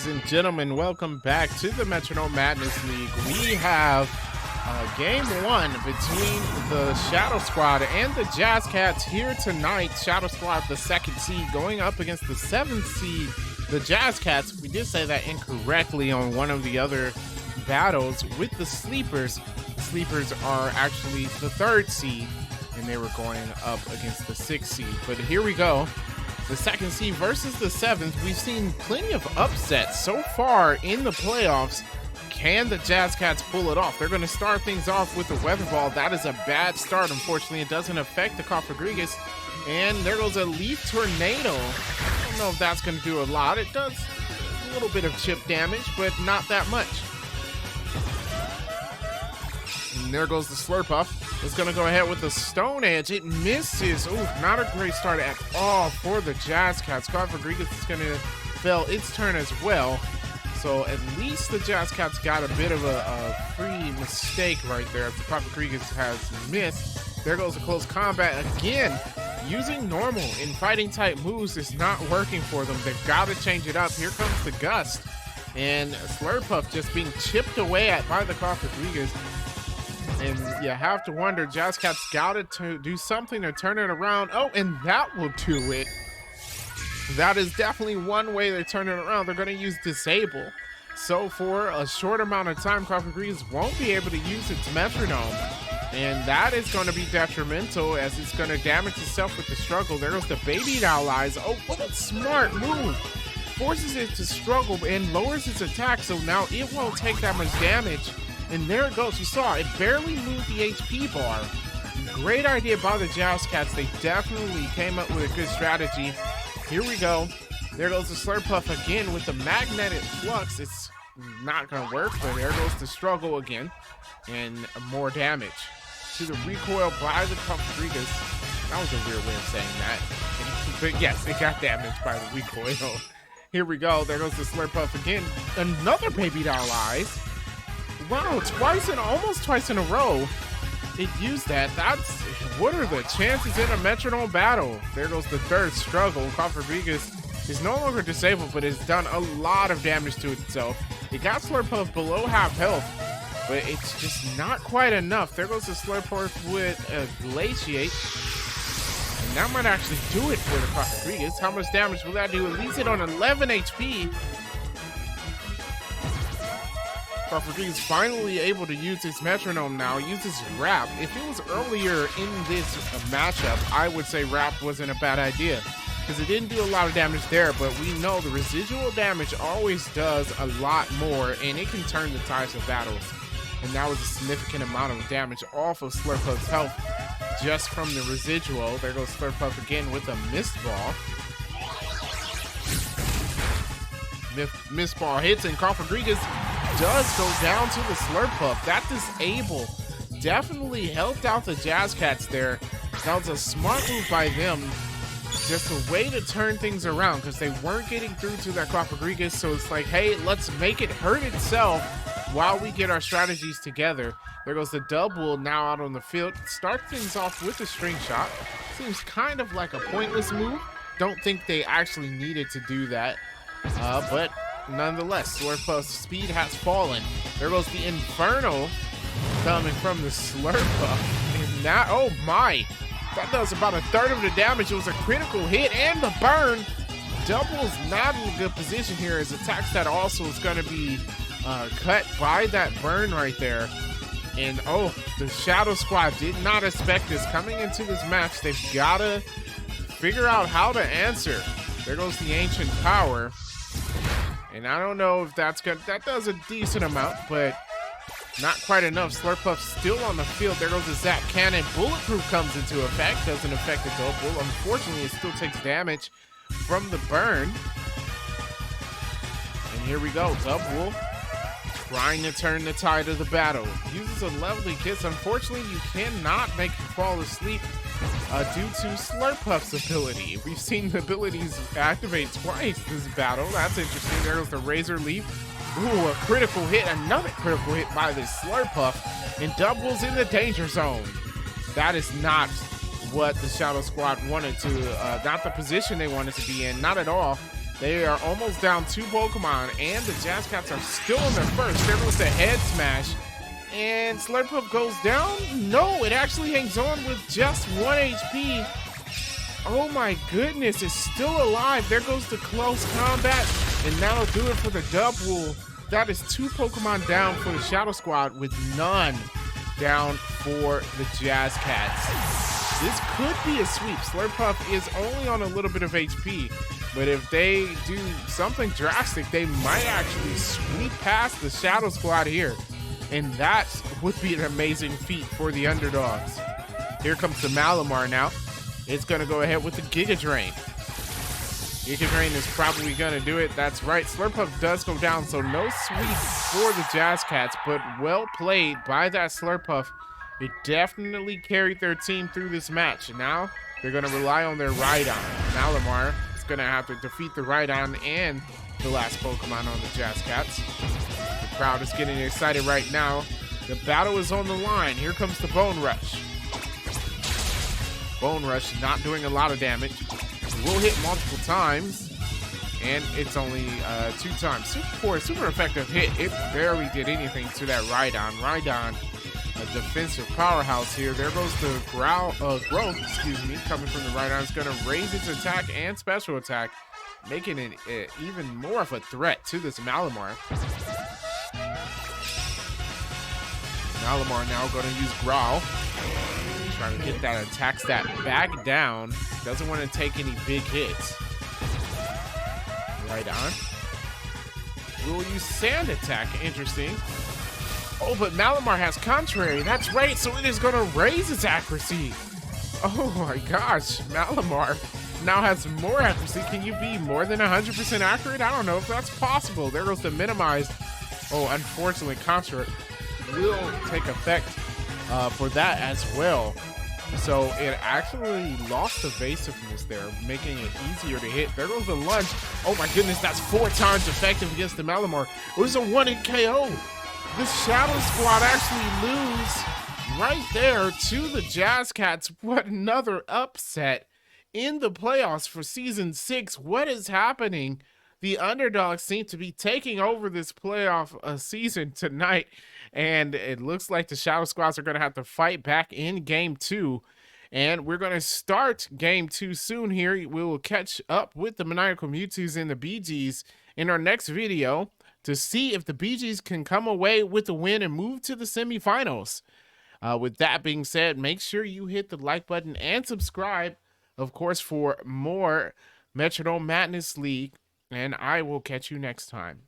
ladies and gentlemen, welcome back to the Metronome Madness League. We have game one between the Shadow Squad and the Jazz Cats here tonight. Shadow Squad, the 2nd seed, going up against the 7th seed, the Jazz Cats. We did say that incorrectly on one of the other battles with the Sleepers. The Sleepers are actually the 3rd seed, and they were going up against the 6th seed. But here we go. The 2nd seed versus the 7th. We've seen plenty of upsets so far in the playoffs. Can the Jazz Cats pull it off? They're going to start things off with the Weather Ball. That is a bad start. Unfortunately, it doesn't affect the Cofagrigus. And there goes a Leaf Tornado. I don't know if that's going to do a lot. It does a little bit of chip damage, but not that much. And there goes the Slurpuff. It's going to go ahead with the Stone Edge. It misses. Ooh, not a great start at all for the Jazz Cats. Cofagrigus is going to fail its turn as well. So at least the Jazz Cats got a bit of a free mistake right there. The Cofagrigus has missed. There goes the close combat again. Using normal in fighting type moves is not working for them. They've got to change it up. Here comes the Gust. And Slurpuff just being chipped away at by the Cofagrigus. And you have to wonder, Jazz Cats got to do something to turn it around. Oh, and that will do it. That is definitely one way they turn it around. They're going to use Disable. So for a short amount of time, Cofagrigus won't be able to use its Metronome. And that is going to be detrimental as it's going to damage itself with the struggle. There goes the Baby Allies. Oh, what a smart move. Forces it to struggle and lowers its attack, so now it won't take that much damage. And there it goes. You saw it barely moved the HP bar. Great idea by the Jazz Cats. They definitely came up with a good strategy. Here we go. There goes the Slurpuff again with the Magnetic Flux. It's not going to work, but there goes the struggle again. And more damage to the recoil by the Cofagrigus. That was a weird way of saying that. But yes, it got damaged by the recoil. Here we go. There goes the Slurpuff again. Another Baby Doll Eyes. Wow, almost twice in a row, it used that. What are the chances in a Metronome battle? There goes the 3rd struggle. Cofagrigus is no longer disabled, but has done a lot of damage to itself. It got Slurpuff below half health, but it's just not quite enough. There goes the Slurpuff with a Glaciate. And that might actually do it for the Cofagrigus. How much damage will that do? It leaves it on 11 HP. Cofagrigus finally able to use his Metronome now, uses Wrap. If it was earlier in this matchup, I would say Wrap wasn't a bad idea because it didn't do a lot of damage there, but we know the residual damage always does a lot more, and it can turn the tides of battles. And that was a significant amount of damage off of Slurpuff's health just from the residual. There goes Slurpuff again with a Mist Ball. Mist Ball hits, and Cofagrigus does go down to the Slurpuff. That Disable definitely helped out the Jazz Cats there. That was a smart move by them. Just a way to turn things around because they weren't getting through to that Cofagrigus. So it's like, hey, let's make it hurt itself while we get our strategies together. There goes the Double now out on the field. Start things off with a String Shot. Seems kind of like a pointless move. Don't think they actually needed to do that. But nonetheless, Slurpuff's speed has fallen. There goes the Inferno coming from the Slurpuff. And now, oh my, that does about 1/3 of the damage. It was a critical hit and the burn. Double's not in a good position here as Attack Stat also is going to be cut by that burn right there. And oh, the Shadow Squad did not expect this. Coming into this match, they've got to figure out how to answer. There goes the Ancient Power. And I don't know if that's good. That does a decent amount, but not quite enough. Slurpuff still on the field. There goes the Zap Cannon. Bulletproof comes into effect. Doesn't affect the Double. Unfortunately, it still takes damage from the burn. And here we go. Double trying to turn the tide of the battle. Uses a Lovely Kiss. Unfortunately, you cannot make him fall asleep due to Slurpuff's ability. We've seen the abilities activate twice this battle. That's interesting. There goes the Razor Leaf. Ooh, a critical hit. Another critical hit by this Slurpuff. And Double's in the danger zone. That is not what the Shadow Squad wanted to, not the position they wanted to be in. Not at all. They are almost down 2 Pokemon, and the Jazz Cats are still in their first. There goes the head smash, and Slurpuff goes down. No, it actually hangs on with just 1 HP. Oh my goodness, it's still alive. There goes the close combat, and that'll do it for the double. That is 2 Pokemon down for the Shadow Squad with none down for the Jazz Cats. This could be a sweep. Slurpuff is only on a little bit of HP, but if they do something drastic, they might actually sweep past the Shadow Squad here, and that would be an amazing feat for the underdogs. Here comes the Malamar now. It's going to go ahead with the Giga Drain. Giga Drain is probably going to do it. That's right. Slurpuff does go down, so no sweep for the Jazz Cats, but well played by that Slurpuff. It definitely carried their team through this match. Now they're going to rely on their Rhydon. Malamar is going to have to defeat the Rhydon and the last Pokemon on the Jazz Cats. The crowd is getting excited right now. The battle is on the line. Here comes the Bone Rush. Bone Rush not doing a lot of damage. It will hit multiple times, and it's only 2 times. For a super effective hit, it barely did anything to that Rhydon. Rhydon, a defensive powerhouse here. There goes the growth, coming from the Rhydon. It's going to raise its attack and special attack, making it even more of a threat to this Malamar. Malamar now going to use Growl. Trying to get that attack stat back down. Doesn't want to take any big hits. Right on. We'll use Sand Attack. Interesting. Oh, but Malamar has Contrary. That's right. So it is going to raise its accuracy. Oh my gosh. Malamar now has more accuracy. Can you be more than 100% accurate? I don't know if that's possible. There goes the minimized. Oh, unfortunately, Contrary will take effect for that as well. So it actually lost evasiveness there, making it easier to hit. There goes the lunge. Oh my goodness, that's 4 times effective against the Malamar. It was a 1-hit KO. The Shadow Squad actually lose right there to the Jazz Cats. What another upset in the playoffs for Season 6. What is happening? The underdogs seem to be taking over this playoff season tonight, and it looks like the Shadow Squads are going to have to fight back in Game 2. And we're going to start Game 2 soon here. We will catch up with the Maniacal Mewtwo's and the BGs in our next video to see if the BGs can come away with the win and move to the semifinals. With that being said, make sure you hit the like button and subscribe, of course, for more Metrodome Madness League. And I will catch you next time.